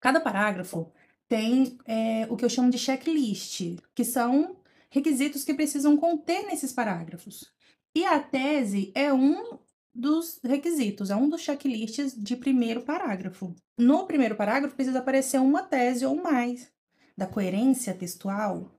Cada parágrafo tem o que eu chamo de checklist, que são requisitos que precisam conter nesses parágrafos. E a tese é um dos requisitos, é um dos checklists de primeiro parágrafo. No primeiro parágrafo precisa aparecer uma tese ou mais. Da coerência textual,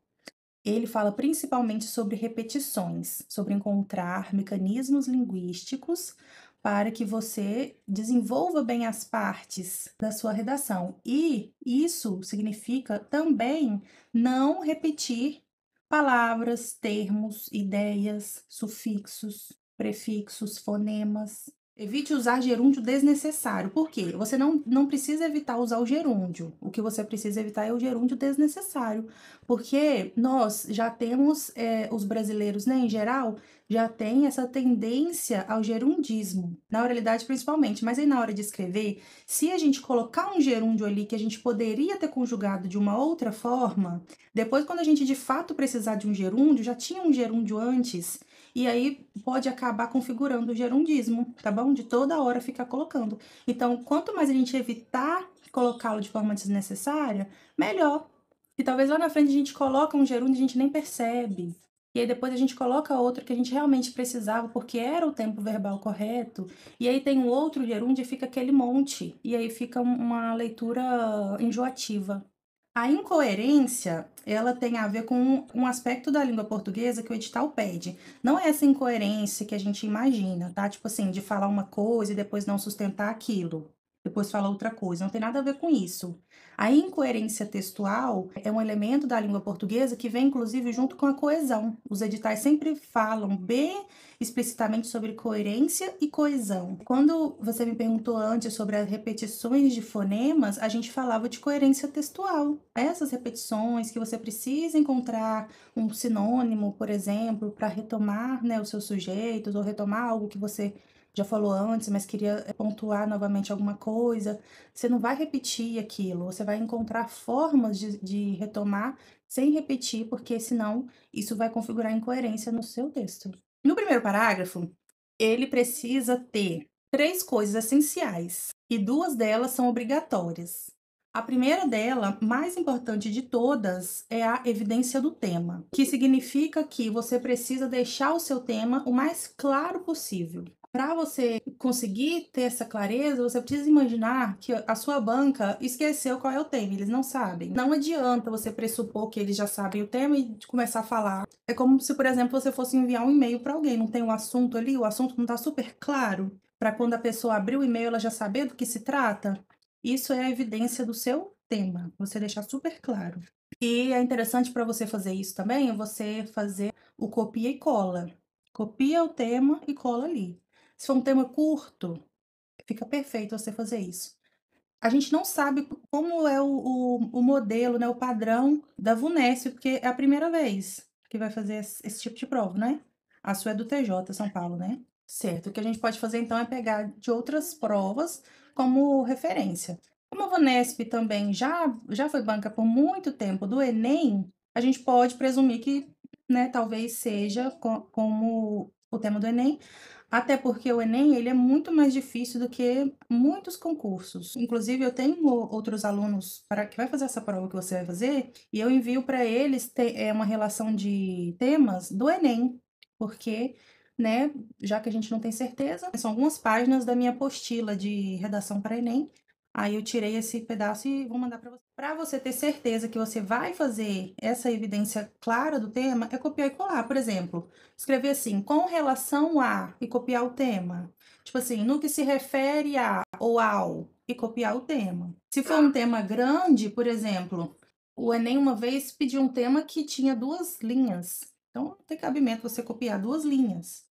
ele fala principalmente sobre repetições, sobre encontrar mecanismos linguísticos para que você desenvolva bem as partes da sua redação. E isso significa também não repetir palavras, termos, ideias, sufixos, prefixos, fonemas. Evite usar gerúndio desnecessário. Por quê? Você não precisa evitar usar o gerúndio. O que você precisa evitar é o gerúndio desnecessário. Porque nós já temos, os brasileiros, né, em geral, já tem essa tendência ao gerundismo, na oralidade principalmente, mas aí na hora de escrever, se a gente colocar um gerúndio ali que a gente poderia ter conjugado de uma outra forma, depois quando a gente de fato precisar de um gerúndio, já tinha um gerúndio antes, e aí pode acabar configurando o gerundismo, tá bom? De toda hora ficar colocando. Então, quanto mais a gente evitar colocá-lo de forma desnecessária, melhor. E talvez lá na frente a gente coloca um gerúndio e a gente nem percebe. E aí depois a gente coloca outro que a gente realmente precisava, porque era o tempo verbal correto. E aí tem um outro gerúndio e fica aquele monte. E aí fica uma leitura enjoativa. A incoerência, ela tem a ver com um aspecto da língua portuguesa que o edital pede. Não é essa incoerência que a gente imagina, tá? Tipo assim, de falar uma coisa e depois não sustentar aquilo. Depois falar outra coisa. Não tem nada a ver com isso. A incoerência textual é um elemento da língua portuguesa que vem, inclusive, junto com a coesão. Os editais sempre falam bem explicitamente sobre coerência e coesão. Quando você me perguntou antes sobre as repetições de fonemas, a gente falava de coerência textual. Essas repetições que você precisa encontrar um sinônimo, por exemplo, para retomar, né, os seus sujeitos ou retomar algo que você já falou antes, mas queria pontuar novamente alguma coisa. Você não vai repetir aquilo, você vai encontrar formas de retomar sem repetir, porque senão isso vai configurar incoerência no seu texto. No primeiro parágrafo, ele precisa ter 3 coisas essenciais, e 2 delas são obrigatórias. A primeira dela, mais importante de todas, é a evidência do tema, que significa que você precisa deixar o seu tema o mais claro possível. Para você conseguir ter essa clareza, você precisa imaginar que a sua banca esqueceu qual é o tema, eles não sabem. Não adianta você pressupor que eles já sabem o tema e começar a falar. É como se, por exemplo, você fosse enviar um e-mail para alguém, não tem um assunto ali, o assunto não está super claro, para quando a pessoa abrir o e-mail ela já saber do que se trata. Isso é a evidência do seu tema, você deixar super claro. E é interessante para você fazer isso também, é você fazer o copia e cola. Copia o tema e cola ali. Se for um tema curto, fica perfeito você fazer isso. A gente não sabe como é o modelo, né, o padrão da VUNESP, porque é a primeira vez que vai fazer esse tipo de prova, né? A sua é do TJ São Paulo, né? Certo. O que a gente pode fazer então é pegar de outras provas como referência. Como a VUNESP também já foi banca por muito tempo do Enem, a gente pode presumir que, né, talvez seja como o tema do Enem, até porque o Enem, ele é muito mais difícil do que muitos concursos. Inclusive, eu tenho outros alunos para que vai fazer essa prova que você vai fazer, e eu envio para eles uma relação de temas do Enem, porque, né, já que a gente não tem certeza, são algumas páginas da minha apostila de redação para Enem. Aí eu tirei esse pedaço e vou mandar para você. Para você ter certeza que você vai fazer essa evidência clara do tema, é copiar e colar. Por exemplo, escrever assim, com relação a, e copiar o tema. Tipo assim, no que se refere a ou ao, e copiar o tema. Se for um tema grande, por exemplo, o Enem uma vez pediu um tema que tinha 2 linhas. Então, não tem cabimento você copiar 2 linhas,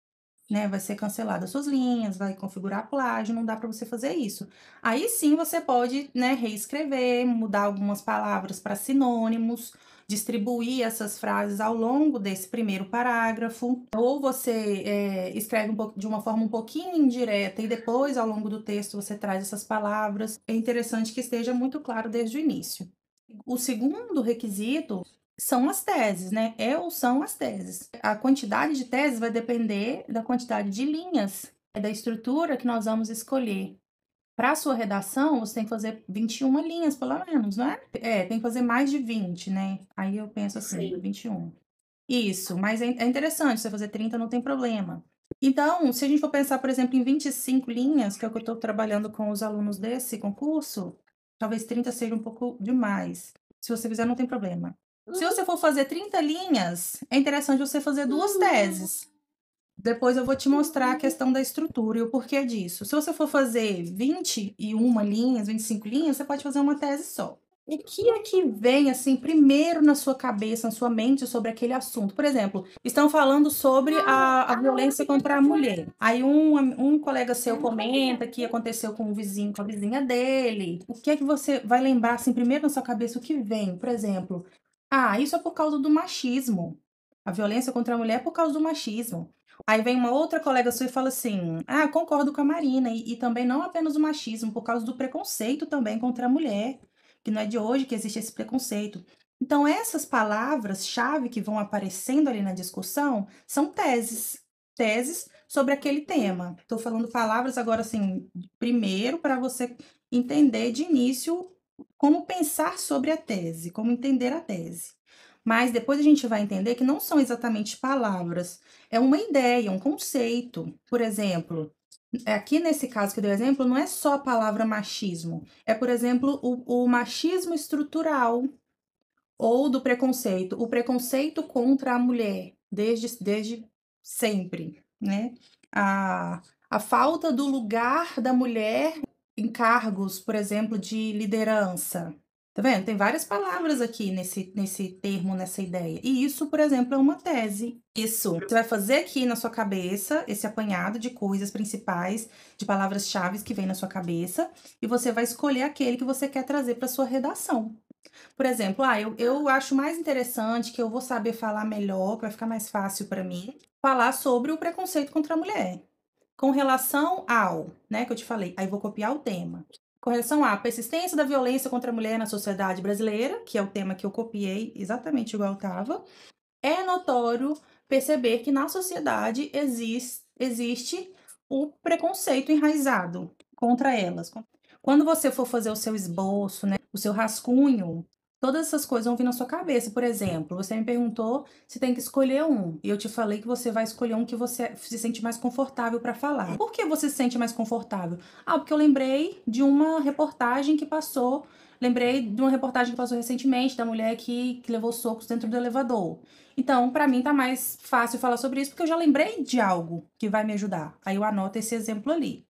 né? Vai ser cancelada as suas linhas, vai configurar plágio, não dá para você fazer isso. Aí sim você pode, né, reescrever, mudar algumas palavras para sinônimos, distribuir essas frases ao longo desse primeiro parágrafo, ou você escreve de uma forma um pouquinho indireta e depois, ao longo do texto, você traz essas palavras. É interessante que esteja muito claro desde o início. O segundo requisito são as teses, né? Ou são as teses. A quantidade de teses vai depender da quantidade de linhas, da estrutura que nós vamos escolher Para a sua redação, você tem que fazer 21 linhas, pelo menos, não é? É, tem que fazer mais de 20, né? Aí eu penso assim, Sim. 21. Isso, mas é interessante, você fazer 30 não tem problema. Então, se a gente for pensar, por exemplo, em 25 linhas, que é o que eu estou trabalhando com os alunos desse concurso, talvez 30 seja um pouco demais. Se você fizer, não tem problema. Se Uhum. você for fazer 30 linhas, é interessante você fazer 2 teses. Depois eu vou te mostrar a questão da estrutura e o porquê disso. Se você for fazer 21 linhas, 25 linhas, você pode fazer uma tese só. O que é que vem, assim, primeiro na sua cabeça, na sua mente sobre aquele assunto? Por exemplo, estão falando sobre a violência contra a mulher. Aí um colega seu comenta que aconteceu com um vizinho, com a vizinha dele. O que é que você vai lembrar, assim, primeiro na sua cabeça? O que vem? Por exemplo, isso é por causa do machismo. A violência contra a mulher é por causa do machismo. Aí vem uma outra colega sua e fala assim: concordo com a Marina, e também não apenas o machismo, por causa do preconceito também contra a mulher, que não é de hoje que existe esse preconceito. Então, essas palavras-chave que vão aparecendo ali na discussão são teses, teses sobre aquele tema. Estou falando palavras agora, assim, primeiro para você entender de início como pensar sobre a tese, como entender a tese. Mas depois a gente vai entender que não são exatamente palavras, é uma ideia, um conceito. Por exemplo, aqui nesse caso que eu dei o exemplo, não é só a palavra machismo, é, por exemplo, o machismo estrutural ou do preconceito, o preconceito contra a mulher, desde sempre, né? A falta do lugar da mulher em cargos, por exemplo, de liderança. Tá vendo? Tem várias palavras aqui nesse termo, nessa ideia. E isso, por exemplo, é uma tese. Isso. Você vai fazer aqui na sua cabeça esse apanhado de coisas principais, de palavras-chave que vem na sua cabeça, e você vai escolher aquele que você quer trazer para sua redação. Por exemplo, eu acho mais interessante, que eu vou saber falar melhor, que vai ficar mais fácil para mim, falar sobre o preconceito contra a mulher. Com relação ao, né, que eu te falei, aí vou copiar o tema. Com relação à persistência da violência contra a mulher na sociedade brasileira, que é o tema que eu copiei exatamente igual estava, é notório perceber que na sociedade existe o preconceito enraizado contra elas. Quando você for fazer o seu esboço, né, o seu rascunho, todas essas coisas vão vir na sua cabeça. Por exemplo, você me perguntou se tem que escolher um, e eu te falei que você vai escolher um que você se sente mais confortável para falar. Por que você se sente mais confortável? Porque eu lembrei de uma reportagem que passou. Lembrei de uma reportagem que passou recentemente da mulher que levou socos dentro do elevador. Então, para mim tá mais fácil falar sobre isso porque eu já lembrei de algo que vai me ajudar. Aí eu anoto esse exemplo ali.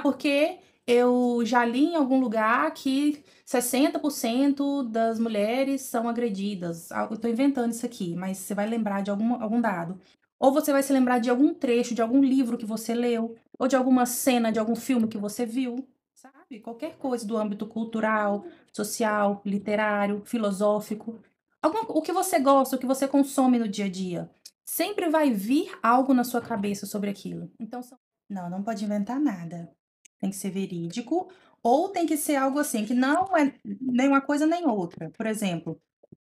Porque eu já li em algum lugar que 60% das mulheres são agredidas. Eu tô inventando isso aqui, mas você vai lembrar de algum dado. Ou você vai se lembrar de algum trecho, de algum livro que você leu, ou de alguma cena de algum filme que você viu, sabe? Qualquer coisa do âmbito cultural, social, literário, filosófico. O que você gosta, o que você consome no dia a dia. Sempre vai vir algo na sua cabeça sobre aquilo. Então, não pode inventar nada. Tem que ser verídico, ou tem que ser algo assim, que não é nem uma coisa nem outra. Por exemplo,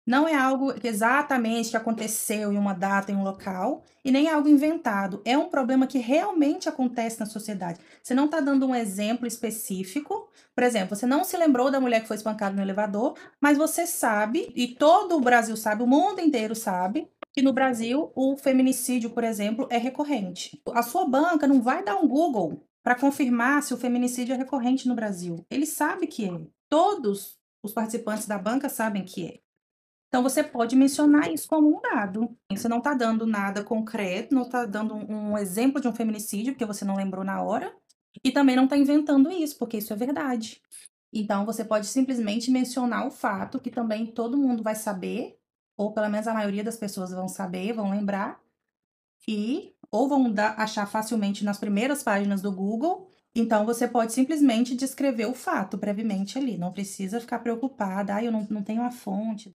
não é algo que exatamente que aconteceu em uma data, em um local, e nem é algo inventado. É um problema que realmente acontece na sociedade. Você não está dando um exemplo específico. Por exemplo, você não se lembrou da mulher que foi espancada no elevador, mas você sabe, e todo o Brasil sabe, o mundo inteiro sabe, que no Brasil o feminicídio, por exemplo, é recorrente. A sua banca não vai dar um Google para confirmar se o feminicídio é recorrente no Brasil. Ele sabe que é. Todos os participantes da banca sabem que é. Então, você pode mencionar isso como um dado. Você não está dando nada concreto, não está dando um exemplo de um feminicídio, porque você não lembrou na hora, e também não está inventando isso, porque isso é verdade. Então, você pode simplesmente mencionar o fato que também todo mundo vai saber, ou pelo menos a maioria das pessoas vão saber, vão lembrar, ou vão achar facilmente nas primeiras páginas do Google. Então, você pode simplesmente descrever o fato brevemente ali. Não precisa ficar preocupada, eu não tenho a fonte.